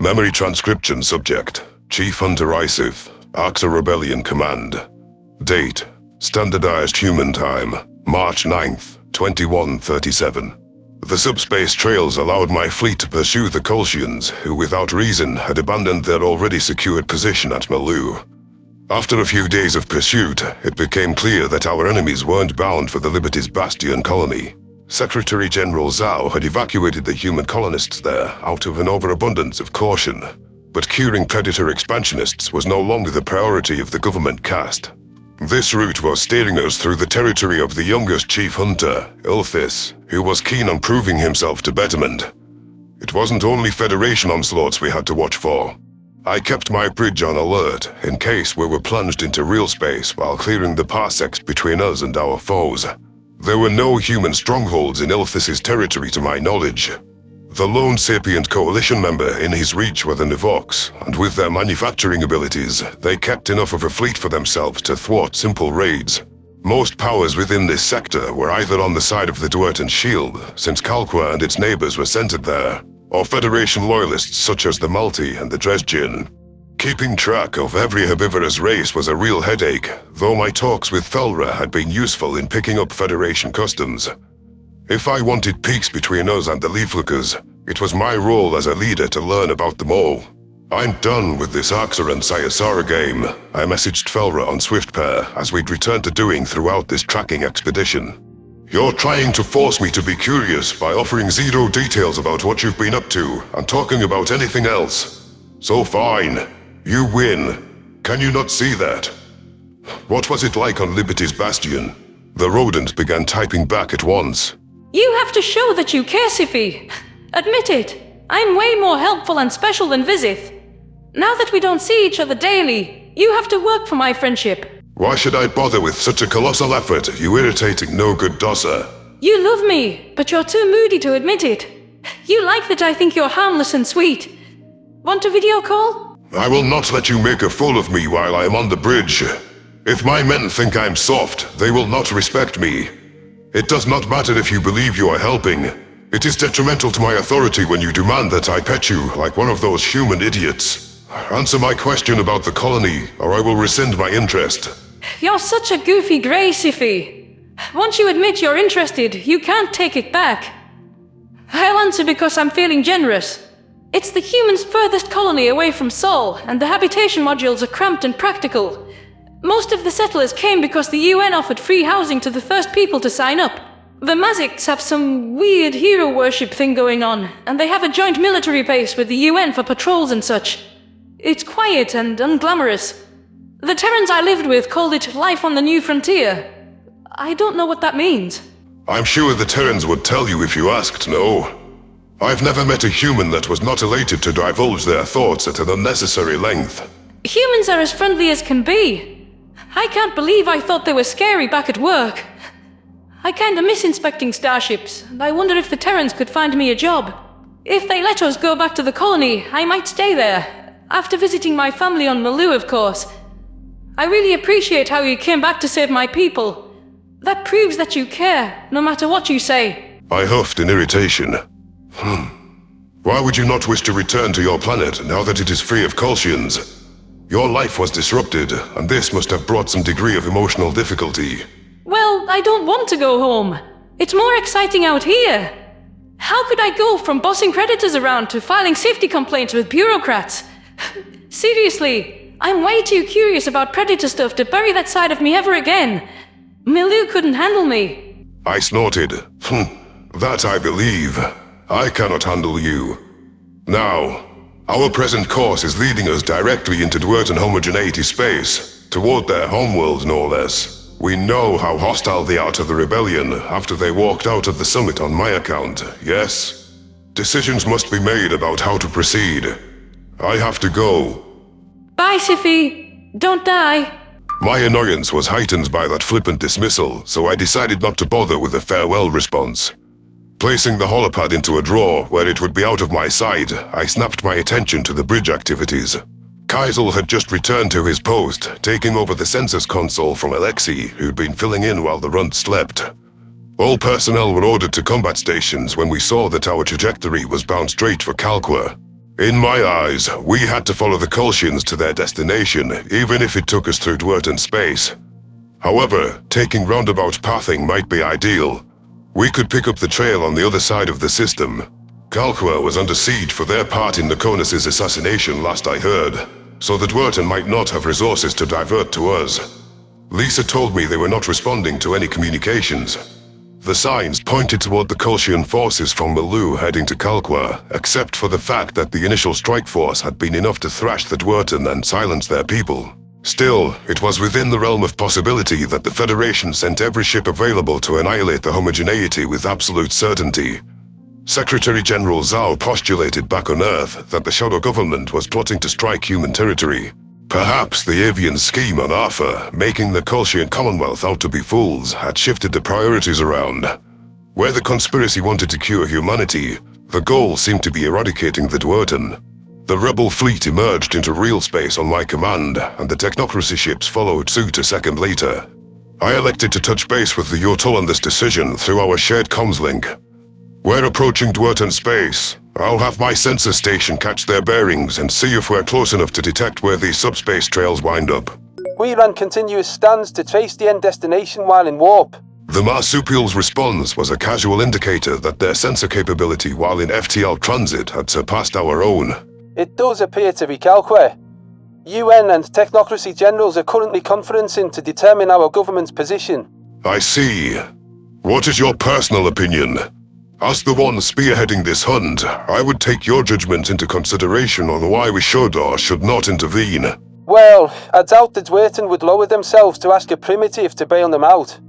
Memory transcription subject, Chief Hunter Isif, Acta Rebellion Command. Date, standardized human time, March 9th, 2137. The subspace trails allowed my fleet to pursue the Kolshians, who without reason had abandoned their already secured position at Malu. After a few days of pursuit, it became clear that our enemies weren't bound for the Liberty's Bastion colony. Secretary General Zhao had evacuated the human colonists there out of an overabundance of caution, but curing predator expansionists was no longer the priority of the government caste. This route was steering us through the territory of the youngest chief hunter, Ilthis, who was keen on proving himself to betterment. It wasn't only Federation onslaughts we had to watch for. I kept my bridge on alert in case we were plunged into real space while clearing the parsecs between us and our foes. There were no human strongholds in Ilthis's territory to my knowledge. The lone sapient coalition member in his reach were the Nivox, and with their manufacturing abilities, they kept enough of a fleet for themselves to thwart simple raids. Most powers within this sector were either on the side of the Duertan Shield, since Kalqua and its neighbors were centered there, or Federation loyalists such as the Multi and the Dresdjian. Keeping track of every herbivorous race was a real headache, though my talks with Felra had been useful in picking up Federation customs. If I wanted peace between us and the Leaflookers, it was my role as a leader to learn about them all. I'm done with this Axar and Sayasara game, I messaged Felra on SwiftPair as we'd returned to doing throughout this tracking expedition. You're trying to force me to be curious by offering zero details about what you've been up to and talking about anything else. So fine. You win. Can you not see that? What was it like on Liberty's Bastion? The rodent began typing back at once. You have to show that you care, Sci-Fi. Admit it. I'm way more helpful and special than Vizith. Now that we don't see each other daily, you have to work for my friendship. Why should I bother with such a colossal effort, you irritating no-good dosser? You love me, but you're too moody to admit it. You like that I think you're harmless and sweet. Want a video call? I will not let you make a fool of me while I am on the bridge. If my men think I'm soft, they will not respect me. It does not matter if you believe you are helping. It is detrimental to my authority when you demand that I pet you like one of those human idiots. Answer my question about the colony, or I will rescind my interest. You're such a goofy grey, Sci-Fi. Once you admit you're interested, you can't take it back. I'll answer because I'm feeling generous. It's the humans' furthest colony away from Sol, and the habitation modules are cramped and practical. Most of the settlers came because the UN offered free housing to the first people to sign up. The Maziks have some weird hero worship thing going on, and they have a joint military base with the UN for patrols and such. It's quiet and unglamorous. The Terrans I lived with called it life on the new frontier. I don't know what that means. I'm sure the Terrans would tell you if you asked, no? I've never met a human that was not elated to divulge their thoughts at an unnecessary length. Humans are as friendly as can be. I can't believe I thought they were scary back at work. I kinda miss inspecting starships, and I wonder if the Terrans could find me a job. If they let us go back to the colony, I might stay there. After visiting my family on Malu, of course. I really appreciate how you came back to save my people. That proves that you care, no matter what you say. I huffed in irritation. Why would you not wish to return to your planet now that it is free of Kolshians? Your life was disrupted, and this must have brought some degree of emotional difficulty. Well, I don't want to go home. It's more exciting out here. How could I go from bossing predators around to filing safety complaints with bureaucrats? Seriously, I'm way too curious about predator stuff to bury that side of me ever again. Milu couldn't handle me. I snorted. That I believe. I cannot handle you. Now, our present course is leading us directly into Duertan homogeneity space, toward their homeworld no less. We know how hostile they are to the rebellion after they walked out of the summit on my account, yes? Decisions must be made about how to proceed. I have to go. Bye, Sci-Fi. Don't die. My annoyance was heightened by that flippant dismissal, so I decided not to bother with a farewell response. Placing the holopad into a drawer where it would be out of my sight, I snapped my attention to the bridge activities. Kaisel had just returned to his post, taking over the census console from Alexei, who'd been filling in while the runt slept. All personnel were ordered to combat stations when we saw that our trajectory was bound straight for Kalqua. In my eyes, we had to follow the Kolshians to their destination, even if it took us through Dwerten space. However, taking roundabout pathing might be ideal. We could pick up the trail on the other side of the system. Kalkwa was under siege for their part in Nokonis' assassination last I heard, so the Dwerten might not have resources to divert to us. Lisa told me they were not responding to any communications. The signs pointed toward the Kolshian forces from Malu heading to Kalkwa, except for the fact that the initial strike force had been enough to thrash the Dwerten and silence their people. Still, it was within the realm of possibility that the Federation sent every ship available to annihilate the homogeneity with absolute certainty. Secretary General Zhao postulated back on Earth that the Shadow Government was plotting to strike human territory. Perhaps the avian scheme on Arthur, making the Kolshian Commonwealth out to be fools, had shifted the priorities around. Where the conspiracy wanted to cure humanity, the goal seemed to be eradicating the Dwerten. The rebel fleet emerged into real space on my command, and the technocracy ships followed suit a second later. I elected to touch base with the Yotul on this decision through our shared comms link. We're approaching Dwerten space. I'll have my sensor station catch their bearings and see if we're close enough to detect where these subspace trails wind up. We ran continuous scans to trace the end destination while in warp. The marsupial's response was a casual indicator that their sensor capability while in FTL transit had surpassed our own. It does appear to be Kalkwa. UN and technocracy generals are currently conferencing to determine our government's position. I see. What is your personal opinion? As the one spearheading this hunt, I would take your judgment into consideration on why we should or should not intervene. Well, I doubt the Dwerten would lower themselves to ask a primitive to bail them out.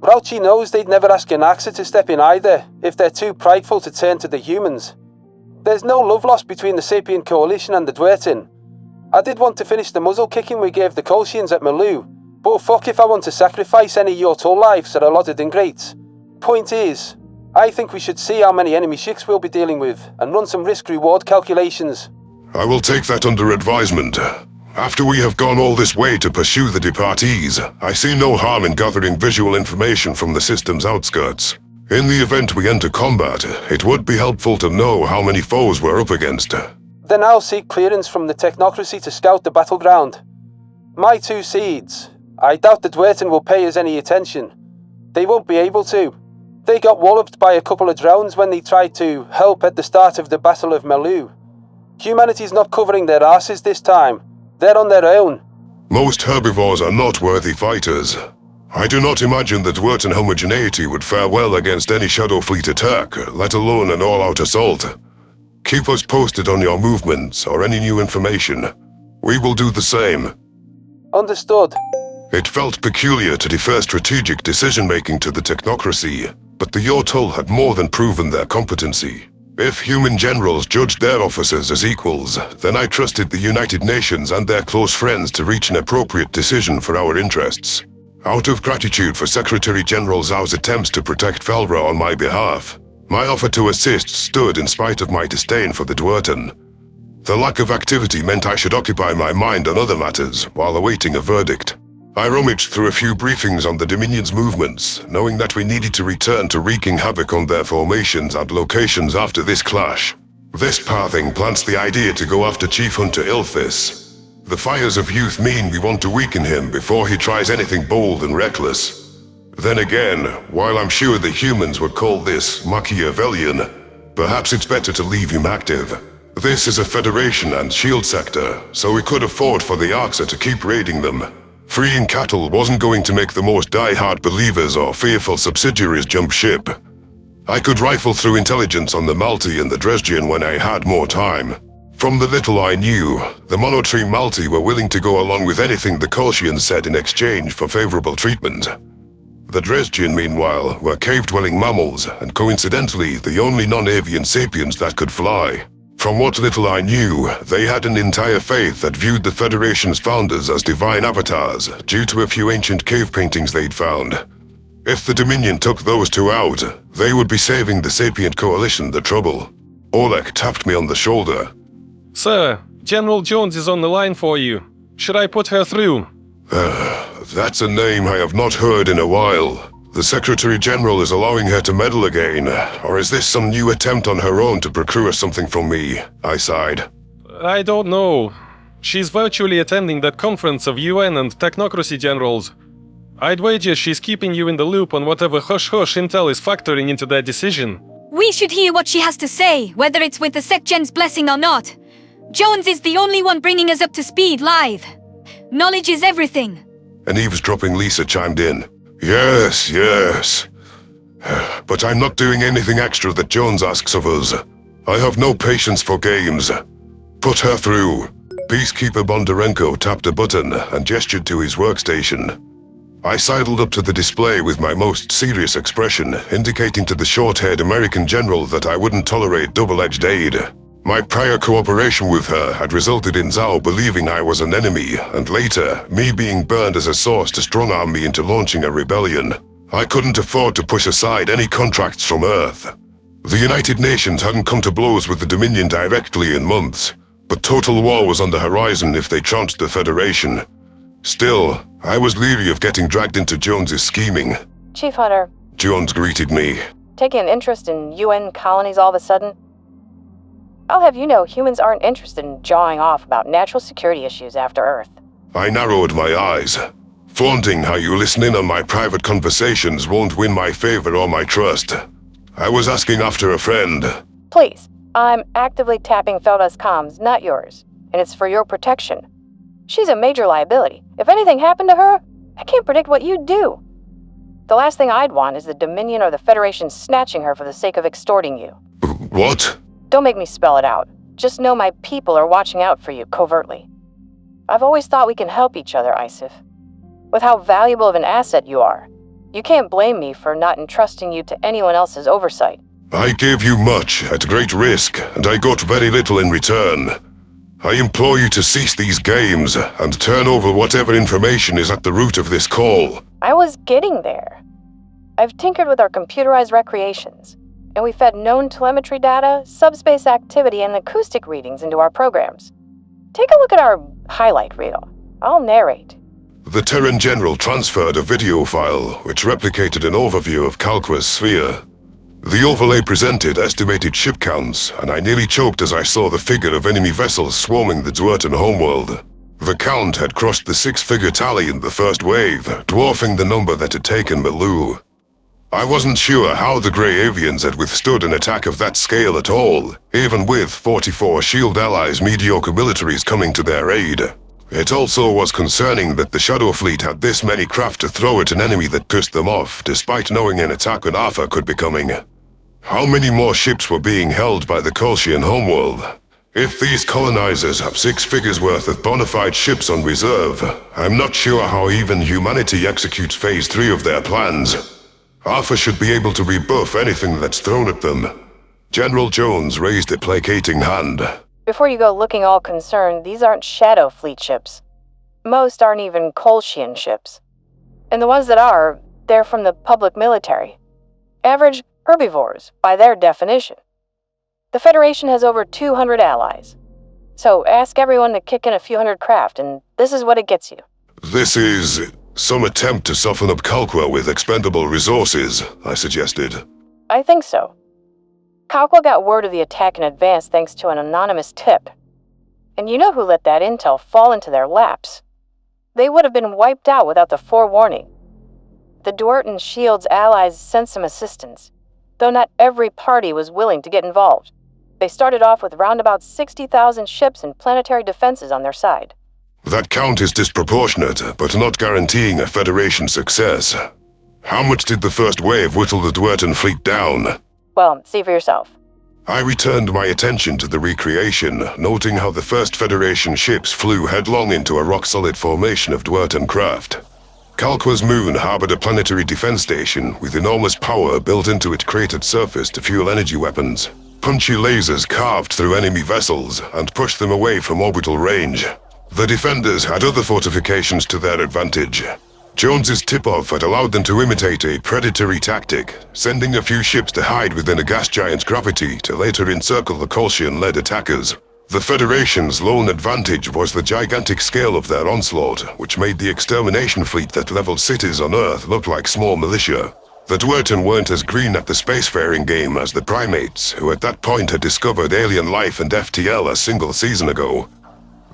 Rauchi knows they'd never ask an Axa to step in either, if they're too prideful to turn to the humans. There's no love lost between the Sapient Coalition and the Dwerten. I did want to finish the muzzle kicking we gave the Kolshians at Malu, but fuck if I want to sacrifice any Yotul lives that are allotted in Greats. Point is, I think we should see how many enemy ships we'll be dealing with, and run some risk-reward calculations. I will take that under advisement. After we have gone all this way to pursue the departees, I see no harm in gathering visual information from the system's outskirts. In the event we enter combat, it would be helpful to know how many foes we're up against. Then I'll seek clearance from the technocracy to scout the battleground. My two seeds. I doubt the Dwerten will pay us any attention. They won't be able to. They got walloped by a couple of drones when they tried to help at the start of the Battle of Malu. Humanity's not covering their asses this time. They're on their own. Most herbivores are not worthy fighters. I do not imagine that Dwerten homogeneity would fare well against any Shadow Fleet attack, let alone an all-out assault. Keep us posted on your movements or any new information. We will do the same. Understood. It felt peculiar to defer strategic decision-making to the technocracy, but the Yotul had more than proven their competency. If human generals judged their officers as equals, then I trusted the United Nations and their close friends to reach an appropriate decision for our interests. Out of gratitude for Secretary General Zhao's attempts to protect Felra on my behalf, my offer to assist stood in spite of my disdain for the Dwerten. The lack of activity meant I should occupy my mind on other matters while awaiting a verdict. I rummaged through a few briefings on the Dominion's movements, knowing that we needed to return to wreaking havoc on their formations and locations after this clash. This pathing plants the idea to go after Chief Hunter Ilthis. The fires of youth mean we want to weaken him before he tries anything bold and reckless. Then again, while I'm sure the humans would call this Machiavellian, perhaps it's better to leave him active. This is a Federation and Shield sector, so we could afford for the Axa to keep raiding them. Freeing cattle wasn't going to make the most die-hard believers or fearful subsidiaries jump ship. I could rifle through intelligence on the Malti and the Dresgian when I had more time. From the little I knew, the Monotree Malti were willing to go along with anything the Kolshians said in exchange for favorable treatment. The Dresgian, meanwhile, were cave-dwelling mammals, and coincidentally, the only non-avian sapiens that could fly. From what little I knew, they had an entire faith that viewed the Federation's founders as divine avatars, due to a few ancient cave paintings they'd found. If the Dominion took those two out, they would be saving the Sapient Coalition the trouble. Oleg tapped me on the shoulder. Sir, General Jones is on the line for you. Should I put her through? That's a name I have not heard in a while. The Secretary General is allowing her to meddle again, or is this some new attempt on her own to procure something from me? I sighed. I don't know. She's virtually attending that conference of UN and technocracy generals. I'd wager she's keeping you in the loop on whatever hush-hush intel is factoring into their decision. We should hear what she has to say, whether it's with the SecGen's blessing or not. Jones is the only one bringing us up to speed live. Knowledge is everything. An eavesdropping Lisa chimed in. Yes, yes. But I'm not doing anything extra that Jones asks of us. I have no patience for games. Put her through. Peacekeeper Bondarenko tapped a button and gestured to his workstation. I sidled up to the display with my most serious expression, indicating to the short-haired American general that I wouldn't tolerate double-edged aid. My prior cooperation with her had resulted in Zhao believing I was an enemy, and later, me being burned as a source to strong-arm me into launching a rebellion. I couldn't afford to push aside any contracts from Earth. The United Nations hadn't come to blows with the Dominion directly in months, but total war was on the horizon if they trounced the Federation. Still, I was leery of getting dragged into Jones's scheming. Chief Hunter. Jones greeted me. Taking an interest in UN colonies all of a sudden? I'll have you know humans aren't interested in jawing off about natural security issues after Earth. I narrowed my eyes. Flaunting how you listen in on my private conversations won't win my favor or my trust. I was asking after a friend. Please, I'm actively tapping Felda's comms, not yours, and it's for your protection. She's a major liability. If anything happened to her, I can't predict what you'd do. The last thing I'd want is the Dominion or the Federation snatching her for the sake of extorting you. What? Don't make me spell it out. Just know my people are watching out for you covertly. I've always thought we can help each other, Isif. With how valuable of an asset you are, you can't blame me for not entrusting you to anyone else's oversight. I gave you much at great risk, and I got very little in return. I implore you to cease these games and turn over whatever information is at the root of this call. I was getting there. I've tinkered with our computerized recreations, and we fed known telemetry data, subspace activity, and acoustic readings into our programs. Take a look at our highlight reel. I'll narrate. The Terran General transferred a video file which replicated an overview of Kalqua's sphere. The overlay presented estimated ship counts, and I nearly choked as I saw the figure of enemy vessels swarming the Dwerten homeworld. The count had crossed the six-figure tally in the first wave, dwarfing the number that had taken Malu. I wasn't sure how the Grey Avians had withstood an attack of that scale at all, even with 44 SHIELD allies' mediocre militaries coming to their aid. It also was concerning that the Shadow Fleet had this many craft to throw at an enemy that pissed them off, despite knowing an attack on Alpha could be coming. How many more ships were being held by the Kolshian homeworld? If these colonizers have 6 figures worth of bona fide ships on reserve, I'm not sure how even humanity executes Phase 3 of their plans. Alpha should be able to rebuff anything that's thrown at them. General Jones raised a placating hand. Before you go looking all concerned, these aren't Shadow Fleet ships. Most aren't even Kolshian ships. And the ones that are, they're from the public military. Average herbivores, by their definition. The Federation has over 200 allies. So ask everyone to kick in a few hundred craft, and this is what it gets you. This is some attempt to soften up Kalqua with expendable resources, I suggested. I think so. Kalqua got word of the attack in advance thanks to an anonymous tip. And you know who let that intel fall into their laps. They would have been wiped out without the forewarning. The Dwerten Shield's allies sent some assistance, though not every party was willing to get involved. They started off with round about 60,000 ships and planetary defenses on their side. That count is disproportionate, but not guaranteeing a Federation success. How much did the first wave whittle the Dwerten fleet down? Well, see for yourself. I returned my attention to the recreation, noting how the first Federation ships flew headlong into a rock-solid formation of Dwerten craft. Kalqua's moon harbored a planetary defense station with enormous power built into its cratered surface to fuel energy weapons. Punchy lasers carved through enemy vessels and pushed them away from orbital range. The defenders had other fortifications to their advantage. Jones's tip-off had allowed them to imitate a predatory tactic, sending a few ships to hide within a gas giant's gravity to later encircle the Kolshian-led attackers. The Federation's lone advantage was the gigantic scale of their onslaught, which made the extermination fleet that leveled cities on Earth look like small militia. The Dwerten weren't as green at the spacefaring game as the primates, who at that point had discovered alien life and FTL a single season ago.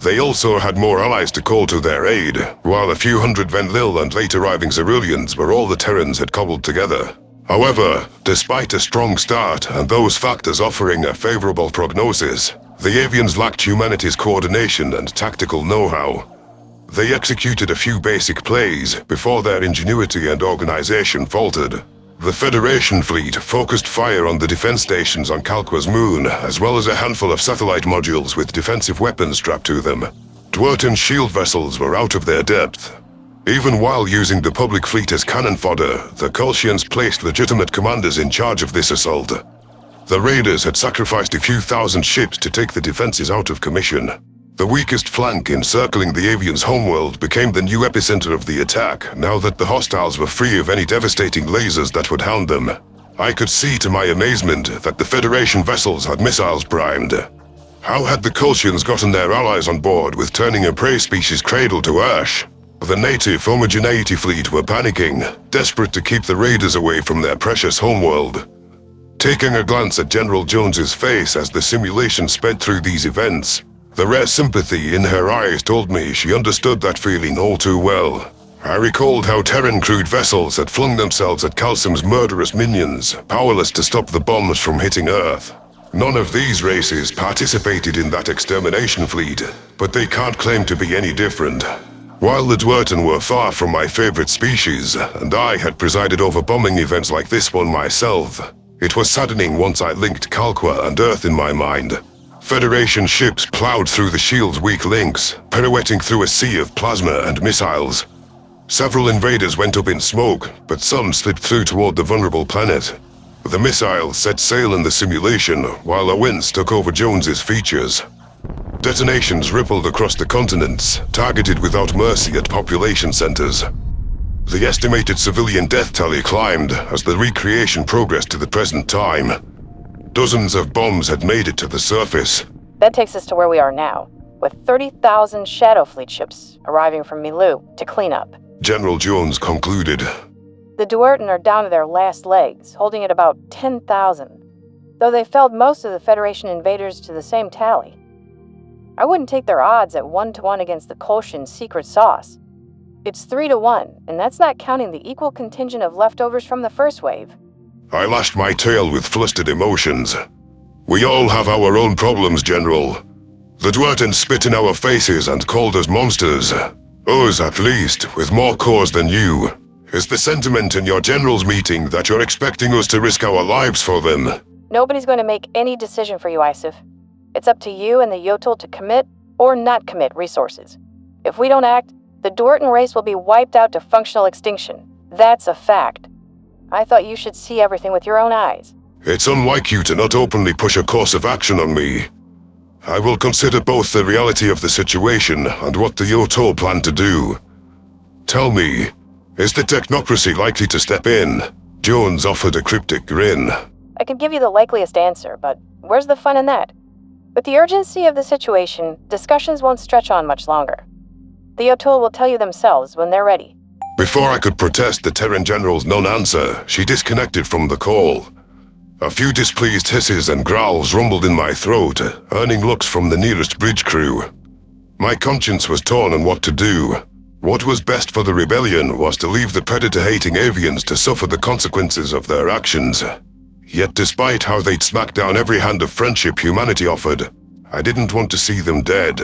They also had more allies to call to their aid, while a few hundred Venlil and late arriving Ceruleans were all the Terrans had cobbled together. However, despite a strong start and those factors offering a favorable prognosis, the Avians lacked humanity's coordination and tactical know-how. They executed a few basic plays before their ingenuity and organization faltered. The Federation fleet focused fire on the defense stations on Kalqua's moon, as well as a handful of satellite modules with defensive weapons strapped to them. Dwerten shield vessels were out of their depth. Even while using the public fleet as cannon fodder, the Kolshians placed legitimate commanders in charge of this assault. The raiders had sacrificed a few thousand ships to take the defenses out of commission. The weakest flank encircling the Avians' homeworld became the new epicenter of the attack, now that the hostiles were free of any devastating lasers that would hound them. I could see to my amazement that the Federation vessels had missiles primed. How had the Kolshians gotten their allies on board with turning a prey species cradle to ash? The native homogeneity fleet were panicking, desperate to keep the raiders away from their precious homeworld. Taking a glance at General Jones's face as the simulation sped through these events, the rare sympathy in her eyes told me she understood that feeling all too well. I recalled how Terran crewed vessels had flung themselves at Calcium's murderous minions, powerless to stop the bombs from hitting Earth. None of these races participated in that extermination fleet, but they can't claim to be any different. While the Dwerten were far from my favorite species, and I had presided over bombing events like this one myself, it was saddening once I linked Kalqua and Earth in my mind. Federation ships plowed through the shield's weak links, pirouetting through a sea of plasma and missiles. Several invaders went up in smoke, but some slipped through toward the vulnerable planet. The missiles set sail in the simulation, while the winds took over Jones's features. Detonations rippled across the continents, targeted without mercy at population centers. The estimated civilian death tally climbed as the recreation progressed to the present time. Dozens of bombs had made it to the surface. That takes us to where we are now, with 30,000 Shadow Fleet ships arriving from Milu to clean up. General Jones concluded. The Dwerten are down to their last legs, holding at about 10,000, though they felled most of the Federation invaders to the same tally. I wouldn't take their odds at 1-to-1 against the Kolshian secret sauce. It's 3-to-1, and that's not counting the equal contingent of leftovers from the first wave. I lashed my tail with flustered emotions. We all have our own problems, General. The Dwerten spit in our faces and called us monsters. Us, at least, with more cause than you. Is the sentiment in your General's meeting that you're expecting us to risk our lives for them? Nobody's going to make any decision for you, Isif. It's up to you and the Yotl to commit or not commit resources. If we don't act, the Dwerten race will be wiped out to functional extinction. That's a fact. I thought you should see everything with your own eyes. It's unlike you to not openly push a course of action on me. I will consider both the reality of the situation and what the Yotl plan to do. Tell me, is the technocracy likely to step in? Jones offered a cryptic grin. I could give you the likeliest answer, but where's the fun in that? With the urgency of the situation, discussions won't stretch on much longer. The Yotl will tell you themselves when they're ready. Before I could protest the Terran General's non-answer, she disconnected from the call. A few displeased hisses and growls rumbled in my throat, earning looks from the nearest bridge crew. My conscience was torn on what to do. What was best for the rebellion was to leave the predator-hating Avians to suffer the consequences of their actions. Yet despite how they'd smacked down every hand of friendship humanity offered, I didn't want to see them dead.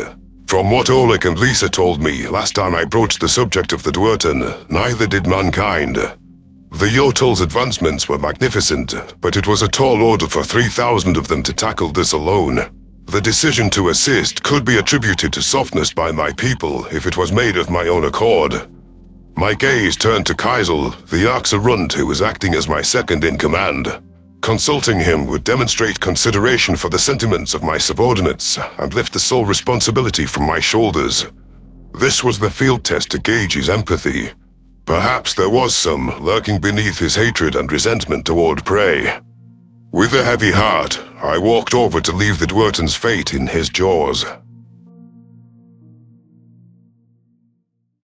From what Oleg and Lisa told me last time I broached the subject of the Dwerten, neither did mankind. The Yotl's advancements were magnificent, but it was a tall order for 3,000 of them to tackle this alone. The decision to assist could be attributed to softness by my people if it was made of my own accord. My gaze turned to Kaisel, the Arxarunt who was acting as my second-in-command. Consulting him would demonstrate consideration for the sentiments of my subordinates and lift the sole responsibility from my shoulders. This was the field test to gauge his empathy. Perhaps there was some lurking beneath his hatred and resentment toward prey. With a heavy heart, I walked over to leave the Dwerten's fate in his jaws.